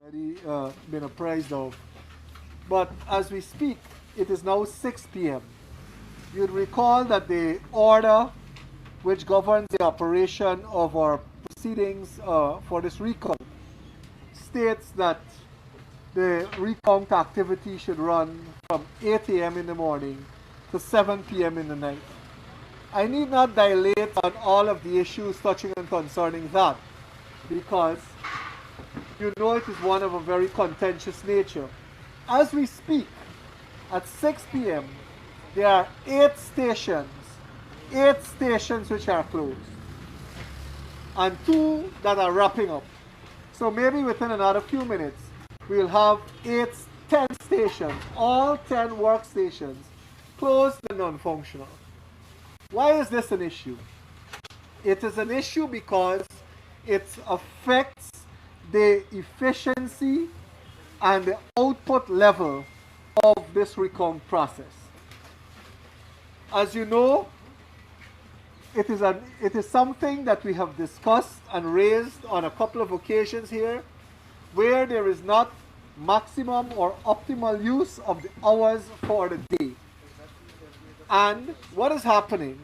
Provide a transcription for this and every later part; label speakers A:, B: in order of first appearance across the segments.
A: already been apprised of. But as we speak, it is now 6 p.m. You'd recall that the order which governs the operation of our proceedings for this recount states that the recount activity should run from 8 a.m. in the morning to 7 p.m. in the night. I need not dilate on all of the issues touching and concerning that, because you know it is one of a very contentious nature. As we speak, at 6 p.m., there are 8 stations which are closed, and 2 that are wrapping up. So maybe within another few minutes, we'll have 10 stations, all 10 workstations, closed and non-functional. Why is this an issue? It is an issue because it affects the efficiency and the output level of this recount process. As you know, it is something that we have discussed and raised on a couple of occasions here, where there is not maximum or optimal use of the hours for the day. And what is happening?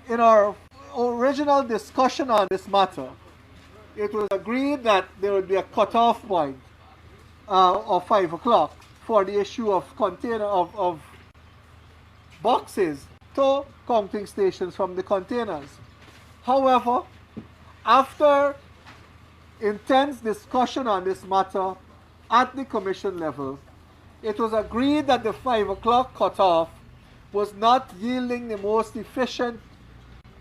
A: In our original discussion on this matter, it was agreed that there would be a cutoff point of 5 o'clock for the issue of boxes to counting stations from the containers. However, after intense discussion on this matter at the commission level, it was agreed that the 5 o'clock cutoff was not yielding the most efficient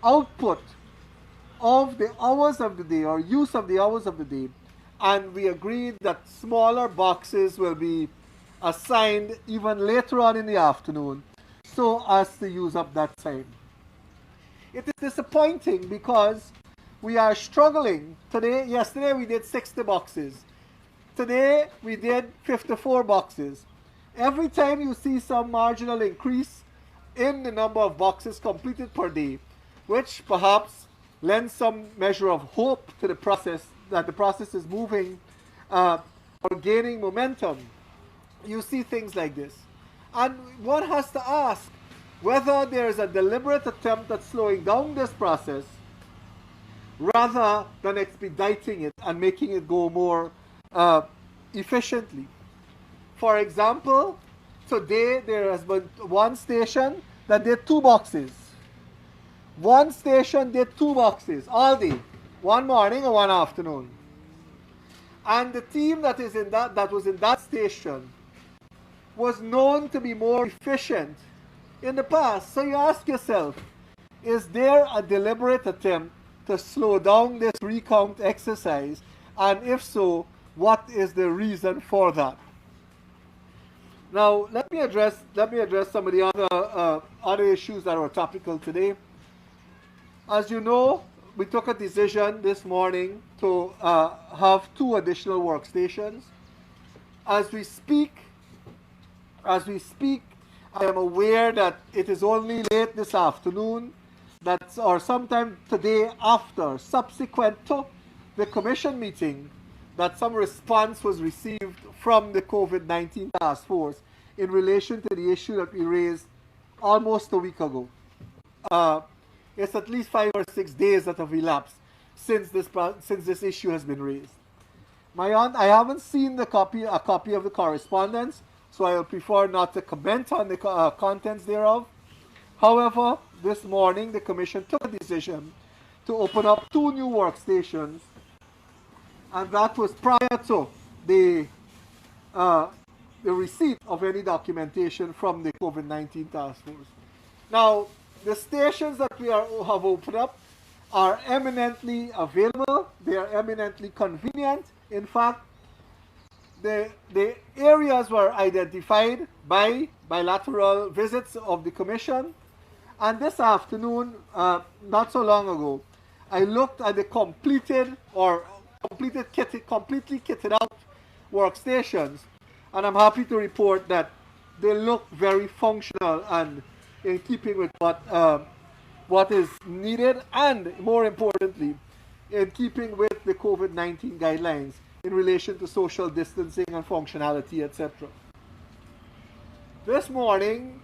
A: output of the hours of the day, or use of the hours of the day, and we agreed that smaller boxes will be assigned even later on in the afternoon so as to use up that time. It is disappointing because we are struggling. Yesterday we did 60 boxes. Today we did 54 boxes. Every time you see some marginal increase in the number of boxes completed per day, which perhaps lends some measure of hope to the process, that the process is moving or gaining momentum, you see things like this. And one has to ask whether there is a deliberate attempt at slowing down this process rather than expediting it and making it go more efficiently. For example, today there has been one station that did 2 boxes. One station did 2 boxes all day, one morning and one afternoon. And the team that was in that station was known to be more efficient in the past. So you ask yourself, is there a deliberate attempt to slow down this recount exercise? And if so, what is the reason for that? Now, let me address some of the other issues that are topical today. As you know, we took a decision this morning to have 2 additional workstations. As we speak, I am aware that it is only late this afternoon, or sometime today after, subsequent to the commission meeting, that some response was received from the COVID-19 task force in relation to the issue that we raised almost a week ago. It's at least 5 or 6 days that have elapsed since this issue has been raised. I haven't seen a copy of the correspondence, so I will prefer not to comment on the contents thereof. However, this morning the Commission took a decision to open up 2 new workstations, and that was prior to the receipt of any documentation from the COVID-19 task force. Now, the stations that we have opened up are eminently available. They are eminently convenient. In fact, the areas were identified by bilateral visits of the Commission. And this afternoon, not so long ago, I looked at the completely kitted out workstations, and I'm happy to report that they look very functional and in keeping with what is needed, and more importantly, in keeping with the COVID-19 guidelines in relation to social distancing and functionality, etc. This morning,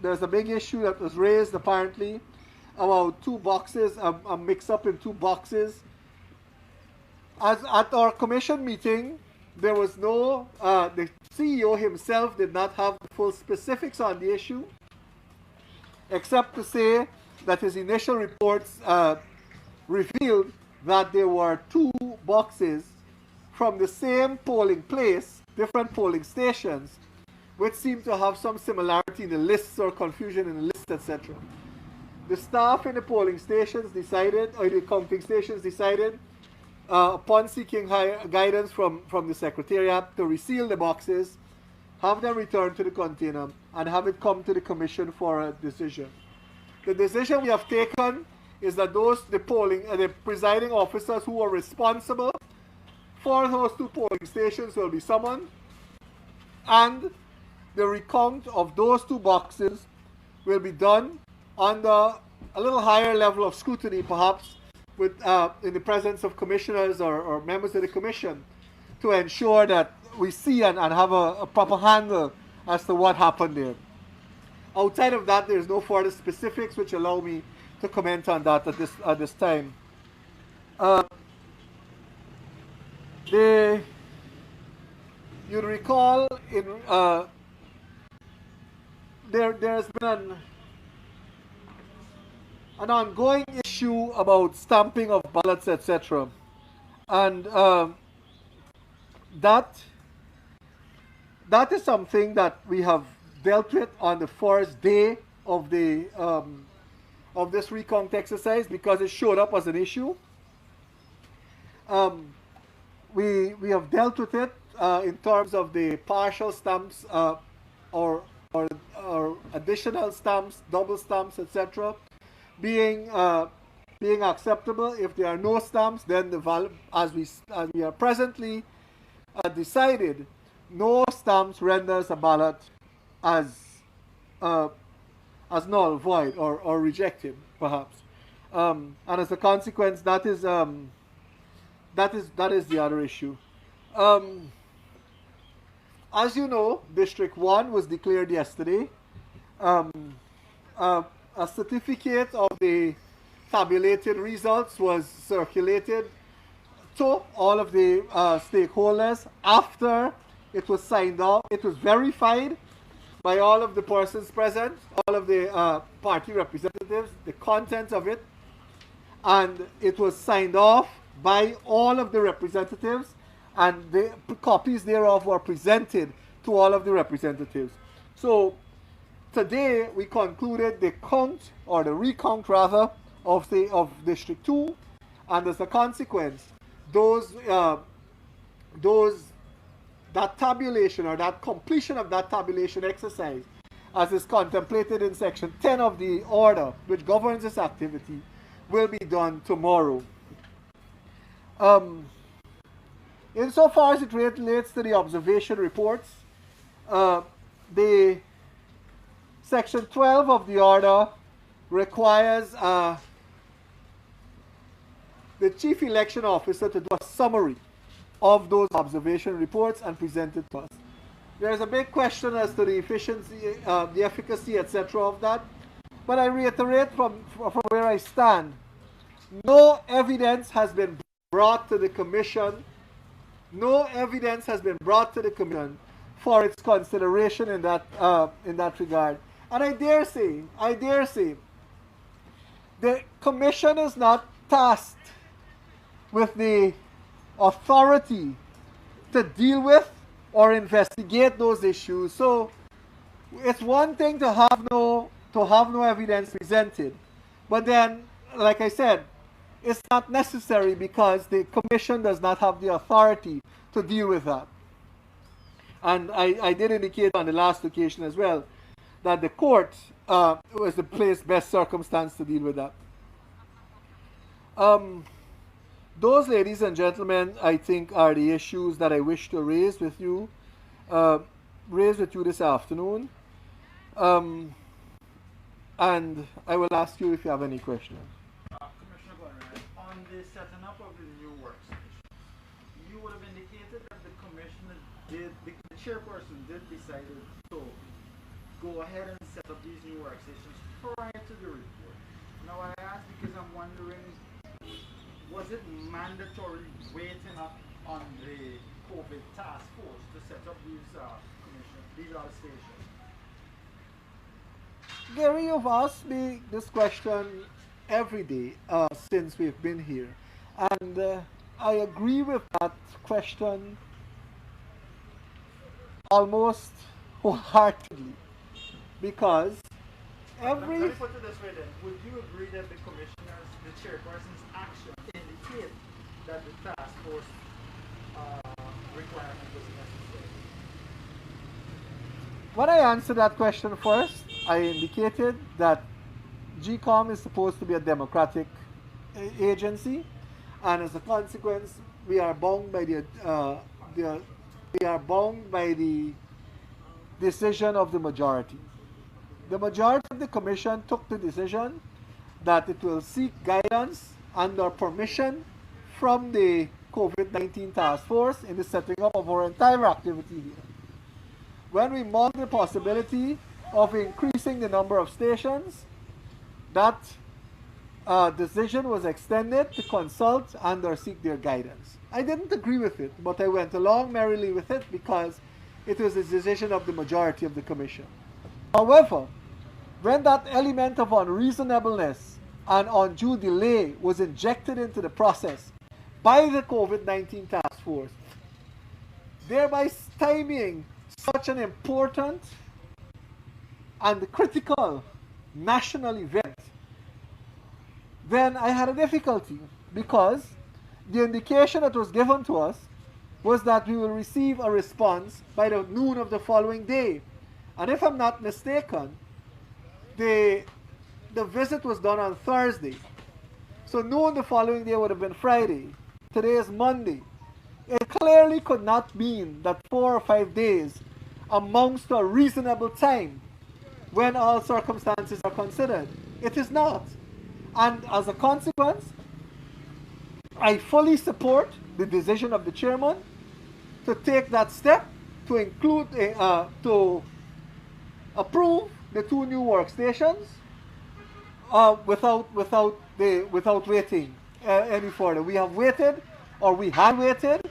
A: there's a big issue that was raised apparently about two boxes, a mix-up in two boxes. As at our commission meeting, there was no, the CEO himself did not have the full specifics on the issue, except to say that his initial reports revealed that there were two boxes from the same polling place, different polling stations, which seemed to have some similarity in the lists or confusion in the lists, etc. The staff in the polling stations decided, or the counting stations decided, upon seeking guidance from the Secretariat, to reseal the boxes, have them returned to the container, and have it come to the Commission for a decision. The decision we have taken is that the presiding officers who are responsible for those two polling stations will be summoned, and the recount of those two boxes will be done under a little higher level of scrutiny, perhaps, with in the presence of commissioners or members of the commission, to ensure that we see and have a proper handle as to what happened there. Outside of that, there is no further specifics which allow me to comment on that at this time. You'd recall there's been an ongoing issue about stamping of ballots, etc. And that is something that we have dealt with on the first day of this recount exercise, because it showed up as an issue. We have dealt with it in terms of the partial stamps or additional stamps, double stamps, etc. being acceptable. If there are no stamps, then as we are presently decided, no stamps renders a ballot as null, void, or rejected, perhaps. And as a consequence, that is the other issue. As you know, District 1 was declared yesterday. A certificate of the tabulated results was circulated to all of the stakeholders after it was signed off. It was verified by all of the persons present, all of the party representatives, the contents of it, and it was signed off by all of the representatives, and the copies thereof were presented to all of the representatives. So today we concluded the count, or the recount rather, of District 2, and as a consequence, that tabulation, or that completion of that tabulation exercise, as is contemplated in Section 10 of the order which governs this activity, will be done tomorrow. Insofar as it relates to the observation reports, the Section 12 of the order requires the Chief Election Officer to do a summary of those observation reports and present it to us. There is a big question as to the efficiency, the efficacy, etc. of that, but I reiterate from where I stand, no evidence has been brought to the Commission. No evidence has been brought to the Commission for its consideration in that regard. And I dare say, the Commission is not tasked with the authority to deal with or investigate those issues. So it's one thing to have no evidence presented, but then, like I said, it's not necessary because the Commission does not have the authority to deal with that. And I did indicate on the last occasion as well that the court was the place best circumstance to deal with that. Those, ladies and gentlemen, I think are the issues that I wish to raise with you this afternoon. And I will ask you if you have any questions.
B: Commissioner Conrad, on the setting up of the new workstation, you would have indicated chairperson did decide to go ahead and set up these new workstations prior to the report. Now I ask because I'm wondering, was it mandatory waiting up on the COVID task force to set up these stations?
A: Gary, you've asked me this question every day since we've been here. And I agree with that question almost wholeheartedly. Because
B: Let me put it this way then. Would you agree that the commissioners, the chairperson's action indicate that the task force requirement was necessary?
A: When I answered that question first, I indicated that GECOM is supposed to be a democratic agency, and as a consequence, we are bound by the decision of the majority. The majority of the commission took the decision that it will seek guidance and/or permission from the COVID-19 task force in the setting up of our entire activity here. When we mocked the possibility of increasing the number of stations, that decision was extended to consult and/or seek their guidance. I didn't agree with it, but I went along merrily with it because it was the decision of the majority of the commission. However, when that element of unreasonableness and undue delay was injected into the process by the COVID-19 task force, thereby stymieing such an important and critical national event, then I had a difficulty because the indication that was given to us was that we will receive a response by the noon of the following day. And if I'm not mistaken, the visit was done on Thursday. So noon the following day would have been Friday. Today is Monday. It clearly could not mean that 4 or 5 days amounts to a reasonable time when all circumstances are considered. It is not. And as a consequence, I fully support the decision of the chairman to take that step to include to approve the 2 new workstations without waiting any further. We have waited, or we had waited,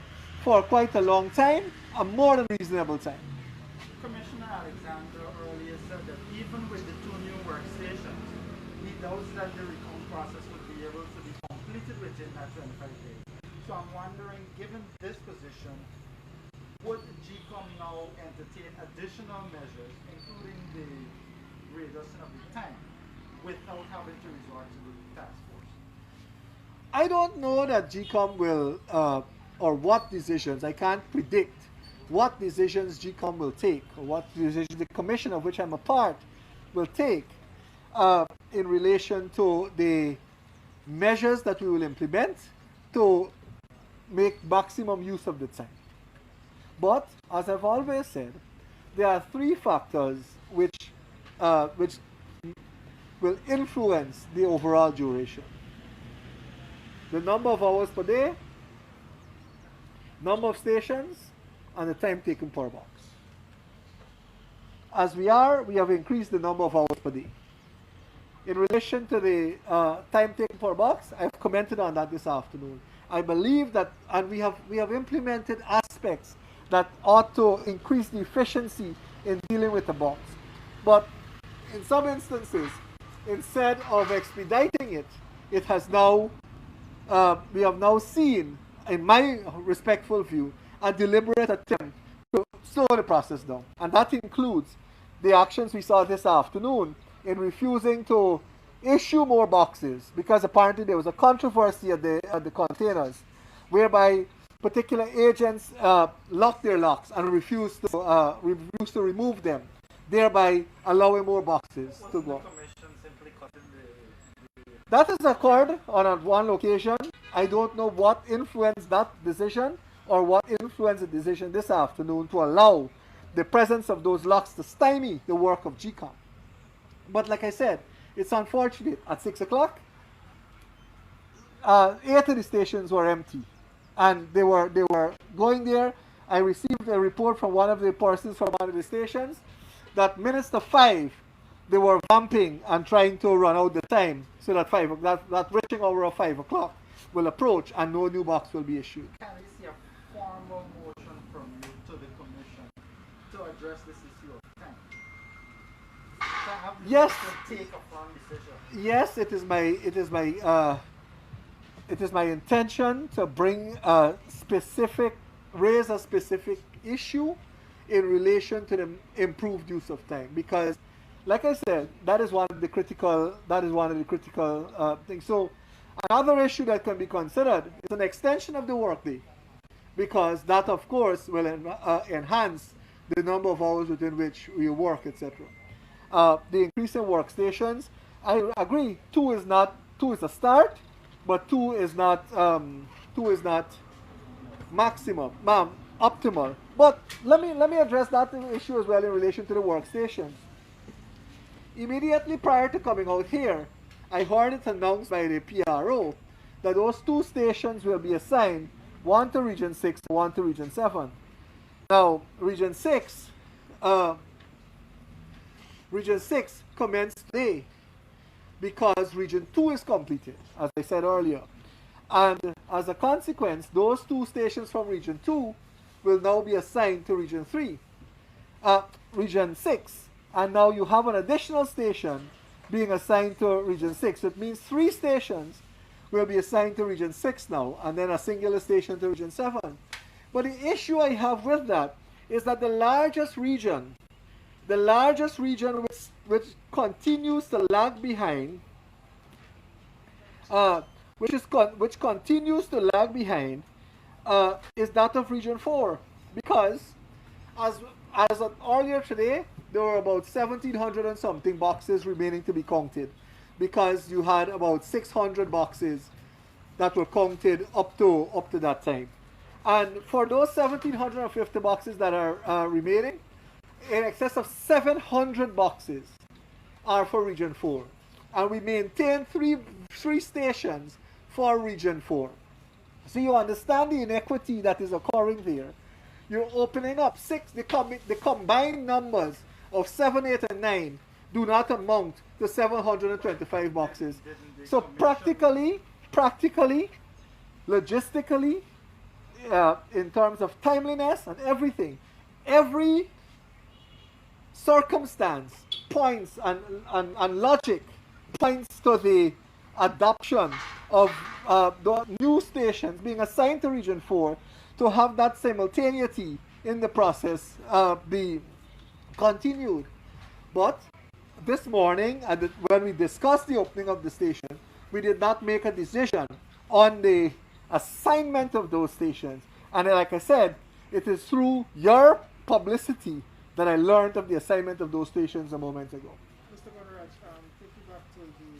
A: for quite a long time, a more than reasonable time.
B: Commissioner Alexander earlier said that even with the 2 new workstations, he doubts that the recount process would be able to be completed within that 25 days. So I'm wondering, given this position, would GECOM now entertain additional measures, including the reduction of the time, without having to resort to the task force?
A: I don't know that GECOM will, or what decisions, I can't predict what decisions GECOM will take, or what decisions the commission of which I'm a part will take in relation to the measures that we will implement to make maximum use of the time. But, as I've always said, there are 3 factors which will influence the overall duration. The number of hours per day, number of stations, and the time taken per box. As we have increased the number of hours per day. In relation to the time taken per box, I've commented on that this afternoon. I believe that, and we have implemented aspects that ought to increase the efficiency in dealing with the box. But in some instances, instead of expediting it, it has now, we have now seen, in my respectful view, a deliberate attempt to slow the process down. And that includes the actions we saw this afternoon in refusing to issue more boxes, because apparently there was a controversy at the containers, whereby particular agents locked their locks and refused to remove them, thereby allowing more boxes to go. That has occurred on one location. I don't know what influenced that decision or what influenced the decision this afternoon to allow the presence of those locks to stymie the work of GECOM. But like I said, it's unfortunate. At 6 o'clock, 8 of the stations were empty. And they were going there I received a report from one of the persons from one of the stations that minutes to 5, they were vamping and trying to run out the time so that that reaching hour of 5 o'clock will approach and no new box will be issued.
B: Can we see a formal motion from you to the Commission to address this issue of time?
A: Yes.
B: To take a firm decision.
A: Yes, it is my intention to raise a specific issue in relation to the improved use of time, because, like I said, that is one of the critical things. So another issue that can be considered is an extension of the workday, because that, of course, will enhance the number of hours within which we work, etc. The increase in workstations, I agree. 2 is a start, but 2 is not optimal. But let me address that issue as well in relation to the workstations. Immediately prior to coming out here, I heard it announced by the PRO that those 2 stations will be assigned, one to Region 6 and one to Region 7. Now, Region 6 commenced today because Region 2 is completed, as I said earlier. And as a consequence, those 2 stations from Region 2 will now be assigned to Region 6. And now you have an additional station being assigned to Region 6. It means 3 stations will be assigned to Region 6 now, and then a singular station to Region 7. But the issue I have with that is that the largest region which continues to lag behind, which continues to lag behind, is that of Region 4, because as of earlier today, there were about 1,700 and something boxes remaining to be counted, because you had about 600 boxes that were counted up to that time. And for those 1,750 boxes that are remaining, in excess of 700 boxes are for Region 4. And we maintain three stations for Region 4. So you understand the inequity that is occurring there. You're opening up 6, the combined numbers of 7, 8, and 9 do not amount to 725 boxes. So practically, logistically, in terms of timeliness and everything, every circumstance points and logic points to the adoption of the new stations being assigned to Region 4 to have that simultaneity in the process be continued. But this morning, when we discussed the opening of the station, we did not make a decision on the assignment of those stations. And like I said, it is through your publicity that I learned of the assignment of those stations a moment ago.
C: Mr. w.r.t, taking back to the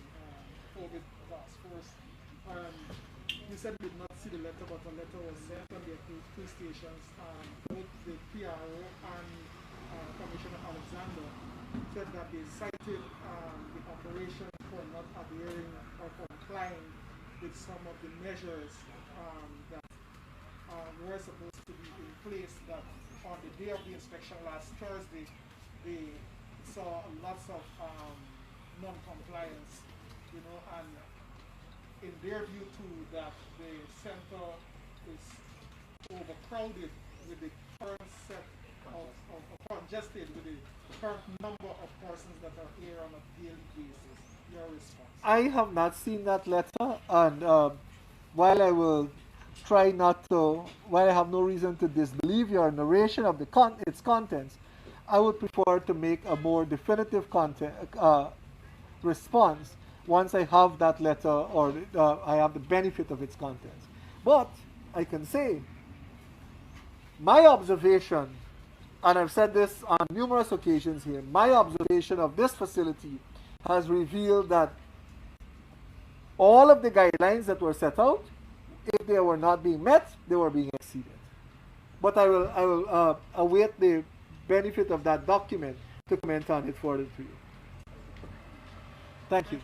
C: COVID task force, you said you did not see the letter, but a letter was sent on the two stations. Both the PRO and Commissioner Alexander said that they cited the operation for not adhering or complying with some of the measures that were supposed to be in place, that on the day of the inspection last Thursday, they saw lots of non-compliance, and in their view too, that the center is overcrowded with the current set of congested with the current number of persons that are here on a daily basis. Your response?
A: I have not seen that letter, and while I will try not to, while I have no reason to disbelieve your narration of its contents, I would prefer to make a more definitive response once I have that letter or I have the benefit of its contents. But I can say my observation, and I've said this on numerous occasions here, my observation of this facility has revealed that all of the guidelines that were set out, if they were not being met, they were being exceeded. But I will await the benefit of that document to comment on it further to you. Thank you.